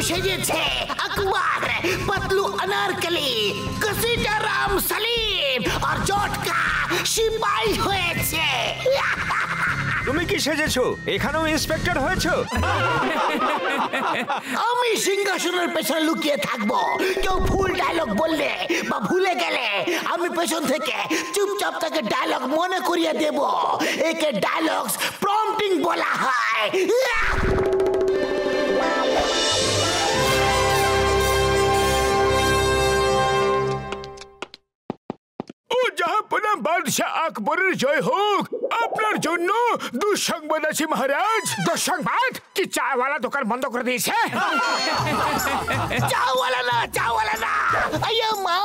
সেজেছে আকবর, পাতলু অনারকলি, কসিটা রাম সলিম আর জটকা সিপাহী হয়েছে। তুমি কি সেজেছো? এখানেও ইন্সপেক্টর হয়েছো? আমি সিংহাসনের পেছনে লুকিয়ে থাকবো। কেউ ভুল ডায়লগ বললে বা ভুলে গেলে আমি পেছন থেকে চুপচাপ তাকে ডায়লগ মনে করিয়ে দেব। একে ডায়লগস প্রম্পটিং বলা হয়। ও জাহাপনা বাদশাহ আকবরের জয় হোক। আপনার জন্য দুঃসংবাদ আছে মহারাজ। দুঃসংবাদ? কি চাওয়ালা দোকান বন্ধ করে দিয়েছে? চাওয়ালা না, চাওয়ালা না। আয়া মা,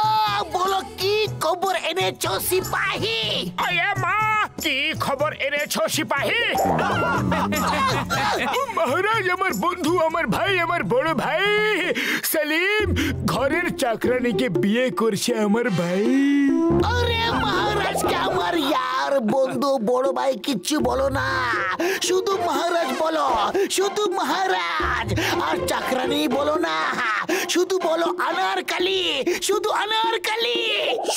বলো কি খবর এনেছো সিপাহী? আয়া মা, কি খবর এনেছো সিপাহী? মহারাজ, আমার বন্ধু, আমার ভাই, আমার বড় ভাই সেলিম ঘরের চাকরানিকে বিয়ে করছে আমার ভাই। আরে মহারাজকে আমার ইয়ার বন্ধু বড় ভাই কিচ্ছু বলো না, শুধু মহারাজ বলো, শুধু মহারাজ। আর চাকরানি বলো না, শুধু বলো অনারকলি, শুধু অনারকলি।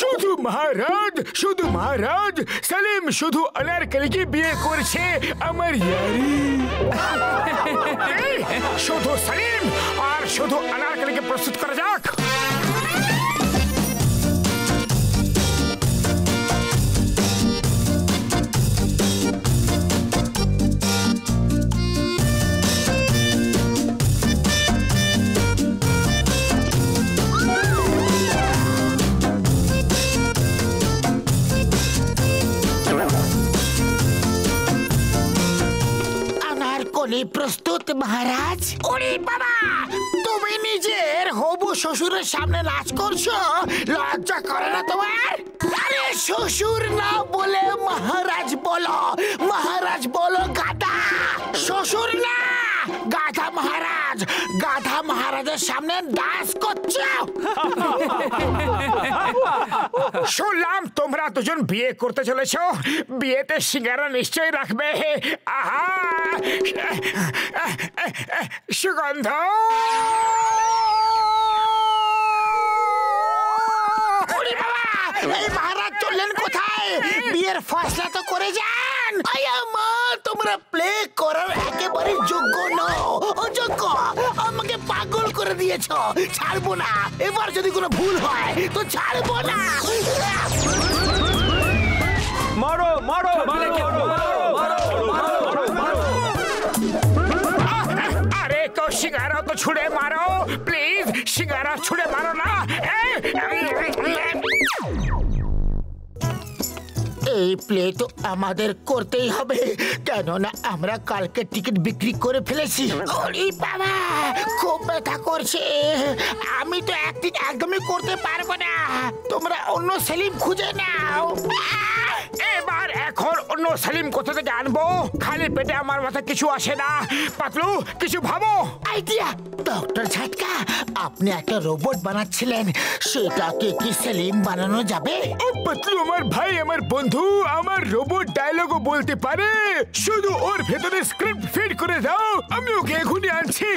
শুধু মহারাজ, শুধু মহারাজ। সেলিম শুধু অনারকলিকে বিয়ে করছে আমার ইয়ারি। শুধু সেলিম আর শুধু অনারকলিকে প্রস্তুত করা যাক। প্রস্তুত মহারাজ? ওরে বাবা, তুমি নিজের হবু শ্বশুরের সামনে নাচ করছো, লজ্জা করে না তোমার? আরে শ্বশুর না বলে মহারাজ বলো, মহারাজ বলো গাধা। শ্বশুর না, গাধা মহারাজ। গাধা মহারাজের সামনে ডান্স করছো। শুনলাম তোমরা দুজন বিয়ে করতে চলেছো। বিয়েতে সিঙ্গারা নিশ্চয়ই রাখবে। আহা, সুগন্ধ। এই মহারাজ চললেন কোথায়? বিয়ের ফয়সলা তো করে যান। আয়া মা, তোমরা প্লে করার একেবারে যোগ্য নও, অযোগ্য। আমাকে পাগল করে দিয়েছো, ছাড়বো না। এবার যদি কোনো ভুল হয় তো ছাড়বো না। মারো মারো মারো। আরে তো সিঙ্গারা তো ছুড়ে মারো প্লিজ, সিঙ্গারা ছুড়ে মারো না। এই প্লে তো আমাদের করতেই হবে, কেননা আমরা কালকে টিকিট বিক্রি করে ফেলেছি। ওরে বাবা, খুব ব্যথা করছে। আমি তো একদিন একদমই করতে পারবো না। তোমরা অন্য সেলিম খুঁজে নাও। এবার এখন অন্য সেলিম কোথা থেকে আনবো? খালি পেটে আমার মাথা কিছু আসে না। পাতলু, কিছু ভাবো। আইডিয়া। ডক্টর ঝাটকা, আপনি একটা রোবট বানাচ্ছিলেন, সেটাকে কি সেলিম বানানো যাবে? ও পাতলু আমার ভাই, আমার বন্ধু, আমার রোবট ডায়লগও বলতে পারে। শুধু ওর ভেতরে স্ক্রিপ্ট ফিট করে দাও, আমি ওকে এখনই আনছি।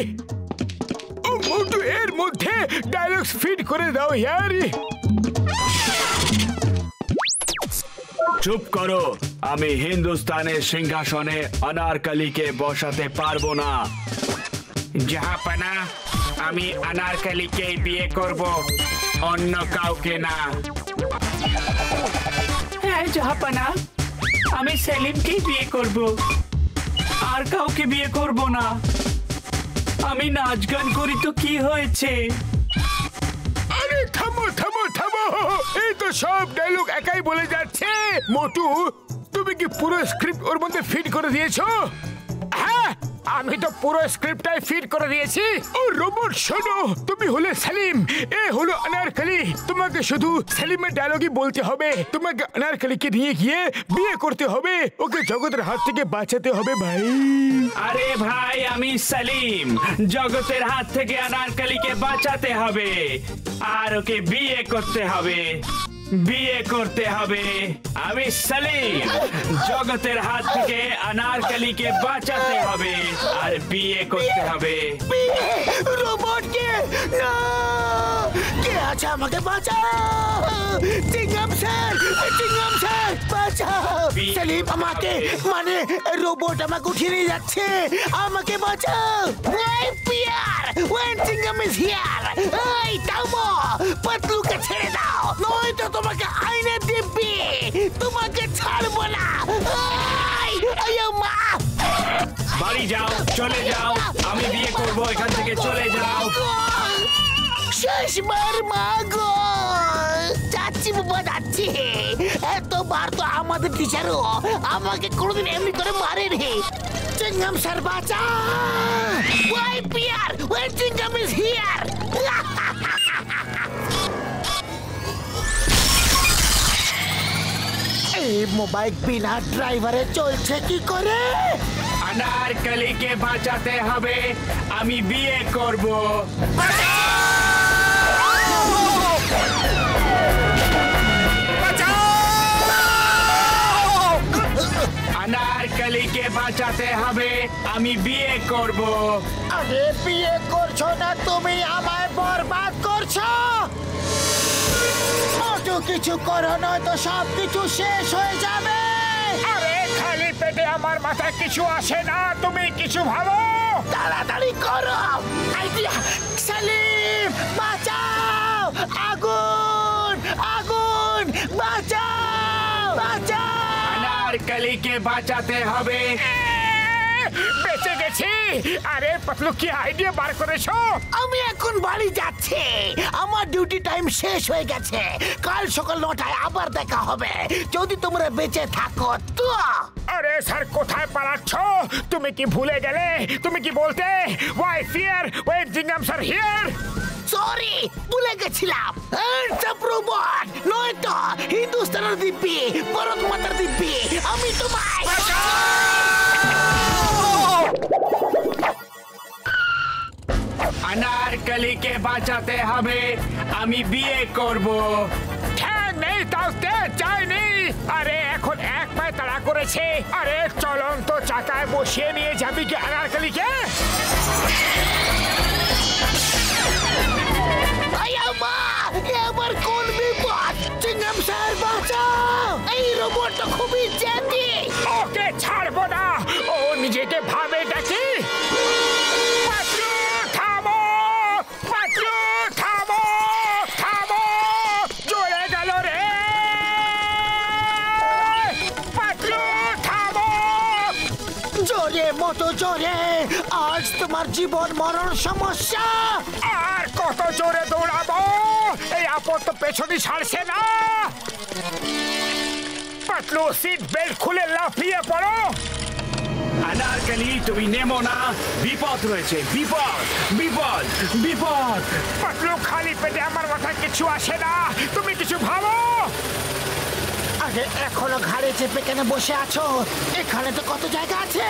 ও মোটু, এর মধ্যে ডায়লগস ফিট করে দাও ইয়ারি। চুপ করো, আমি হিন্দুস্তানের সিংহাসনে অনারকলিকে বসাতে পারবো না। জাহাপনা, আমি অনারকলিকে বিয়ে করব, অন্য কাউকে না। হ্যাঁ জাহাপনা, আমি সেলিমকে বিয়ে করব, আর কাউকে বিয়ে করব না। আমি নাচ গান করি তো কি হয়েছে? আরে থামো থামো থামো, এই তো সব ডায়লগ একাই বলে যাচ্ছে। মোটু, তুমি কি পুরো স্ক্রিপ্ট ওর মধ্যে ফিট করে দিয়েছো? হ্যাঁ, আমি তো পুরো স্ক্রিপ্টটাই ফিট করে দিয়েছি। ও রোবট শোনো, তুমি হলে সেলিম, এ হলো অনারকলি। তোমাকে শুধু সেলিমের ডায়লগই বলতে হবে। তোমাকে অনারকলিকে নিয়ে গিয়ে বিয়ে করতে হবে, ওকে জগতের হাত থেকে বাঁচাতে হবে ভাই। আরে ভাই, আমি সেলিম, জগতের হাত থেকে অনারকলিকে বাঁচাতে হবে আর ওকে বিয়ে করতে হবে। বিয়ে করতে হবে। আমি সেলিম, জগতের হাত থেকে অনারকলিকে বাঁচাতে হবে আর বিয়ে করতে হবে। রোবটকে না, কে আছে আমাকে বাঁচাও, চিংগাম স্যার, চিংগাম স্যার বাঁচাও। সেলিম আমাকে, মানে রোবট আমাকে উঠিয়ে নিয়ে যাচ্ছে, আমাকে বাঁচাও। ওই পিয়ার, ওই চিংগাম ইজ হিয়ার। এই থামো, পাতলুকে ছেড়ে দাও, নয়তো তোমাকে আইনে দিব্যি, তোমাকে ছাড়বো না। মা, বাড়ি যাও, চলে যাও, আমি বিয়ে করবো, এখান থেকে চলে যাও। শেষবার মা গো, যাচ্ছি বাবা যাচ্ছি। এতবার তো আমাদের টিচারও আমাকে কোনোদিন এমনি করে মারেনি। চিংগাম স্যার বাঁচা, ওই পিয়ার, ওই চিংগাম ইজ হিয়ার। এই মোবাইল বিনা ড্রাইভারে চলছে কি করে? অনারকলিকে বাঁচাতে হবে, আমি বিয়ে করব। অনারকলিকে বাঁচাতে হবে, আমি বিয়ে করব। আরে বিয়ে করছো না তুমি, আমায় বরবাদ করছো। মোটু কিছু করো, নয়তো সব কিছু শেষ হয়ে যাবে। আরে খালি পেটে আমার মাথায় কিছু আসে না, তুমি কিছু ভাবো। তাড়াতাড়ি করো। আইডিয়া, সেলিম বাঁচাও, আগুন, আগুন, বাঁচাও, বাঁচাও। অনারকলিকে বাঁচাতে হবে। বেঁচে গেছি। আরে পাতলু, কি আইডিয়া বার করেছো? আমি এখন বাড়ি যাচ্ছি, আমার ডিউটি টাইম শেষ হয়ে গেছে। কাল সকাল 9টায় আবার দেখা হবে, যদি তোমরা বেঁচে থাকো তো। আরে স্যার, কোথায় পালাচ্ছ? তুমি কি ভুলে গেলে? তুমি কি বলতে? ওয়াই ফিয়ার ওয়েন জিঙ্গাম স্যার হিয়ার। সরি, ভুলে গেছিলাম। রোবট নয়তো হিন্দুস্তানের দিব্যি, ভারত মাতার দিব্যি, আমি তোমায়। অনারকলিকে বাঁচাতে হবে, আমি বিয়ে করব। ঠ্যাং নেই তাওতে চাইনি। আরে এখন এক পায়ে তাড়া করেছে। আরে চলন্ত চাকায় বসিয়ে নিয়ে যাবি কি অনারকলিকে? মা, এবার কোন বিপদ? চিংগাম স্যার বাঁচাও, এই রোবটটা খুবই জেদি। ওকে ছাড়বো না, ও নিজেকে ভাবে দেখি। পাতলু থামো, পাতলু থামো, থামো, জ্বলে গেল রে। পাতলু থামো। জোরে মতো জোরে, আজ তোমার জীবন মরণ সমস্যা। আর কত জোরে দৌড়াবো? এই আপদ তো পেছনই ছাড়ছে না। পাতলু, সিট বেল্ট খুলে লাফিয়ে পড়ো। অনারকলি, তুমি নেমো না, বিপদ রয়েছে, বিপদ, বিপদ, বিপদ। পাতলু, খালি পেটে আমার মাথায় কিছু আসে না, তুমি কিছু ভাবো। আরে এখনো ঘাড়ে চেপে কেন বসে আছো? এখানে তো কত জায়গা আছে।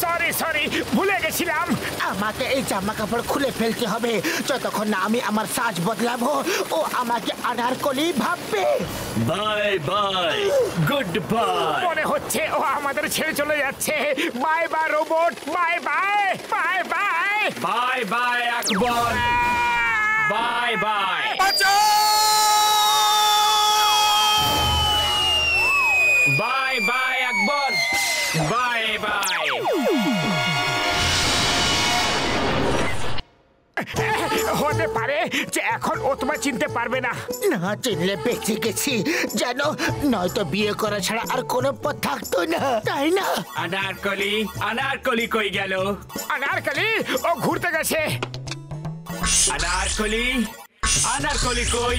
সরি সরি, ভুলে গেছিলাম। আমাকে এই জামা কাপড় খুলে ফেলতে হবে, যতক্ষণ না আমি আমার সাজ বদলাবো ও আমাকে অনারকলি ভাববে। Bye bye, good bye. মনে হচ্ছে ও আমাদের ছেড়ে চলে যাচ্ছে। Bye bye robot, bye bye, bye bye, bye bye Akbar, bye bye. Bye bye Akbar, bye bye. হতে পারে যে এখন ও তোমায় চিনতে পারবে না। না চিনলে বেঁচে গেছি জানো, নয়তো বিয়ে করা ছাড়া আর কোনো পথ থাকতো না, তাই না? অনারকলি, অনারকলি কই গেল? অনারকলি, ও ঘুরতে গেছে। অনারকলি, অনারকলি কই?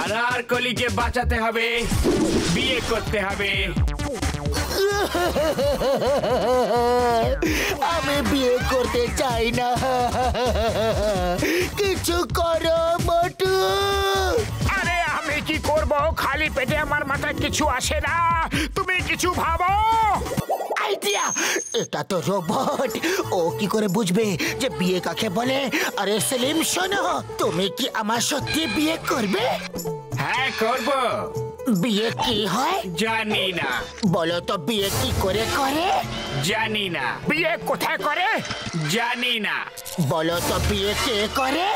অনারকলিকে বাঁচাতে হবে, বিয়ে করতে হবে। আমি বিয়ে করতে চাই না, কিছু করো মোটু। আরে আমি কি করব? খালি পেটে আমার মাথায় কিছু আসে না, তুমি কিছু ভাবো। আইডিয়া! এটা তো রোবট, ও কি করে বুঝবে যে বিয়ে কাকে বলে? আরে সেলিম শোনো, তুমি কি আমার সত্যি বিয়ে করবে? হ্যাঁ করব। বিয়ে কি হয় জানি না। বলো তো, বিয়ে কি করে করে? জানি না। বিয়ে কোথায় করে? জানি না। বলো তো, বিয়ে কে করে?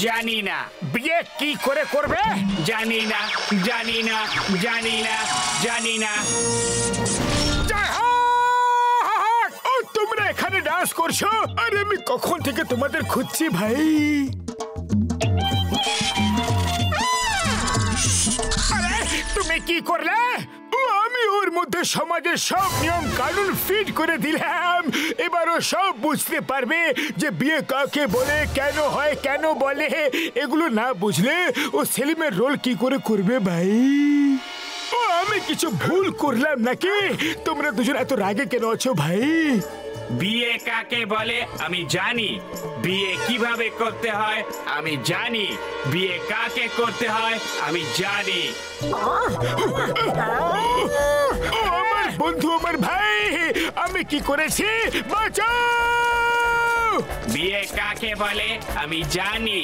জানি না। বিয়ে কি করে করবে? জানি না। জানি না। জানি না। জানি না। জয় হোক! ও তোমরা এখানে ডান্স করছো? আরে আমি কখন থেকে তোমাদের খুঁজছি ভাই। আরে তুমি কি করলে? ও, আমি ওর মধ্যে সমাজের সব নিয়ম কানুন ফিট করে দিলাম। এবারও সব বুঝতে পারবে যে বিয়ে কাকে বলে, কেন হয়, কেন বলে। এগুলো না বুঝলে ও সেলিমের রোল কি করে করবে ভাই? ও, আমি কিছু ভুল করলাম নাকি? তোমরা দুজন এত রাগে কেন আছো ভাই? বিয়ে কাকে বলে আমি জানি। বিয়ে কিভাবে করতে হয় আমি জানি। বিয়ে কাকে করতে হয় আমি জানি। ও, আমার বন্ধু, আমার ভাই, আমি কি করেছি? বাঁচাও! বিয়ে কাকে বলে আমি জানি।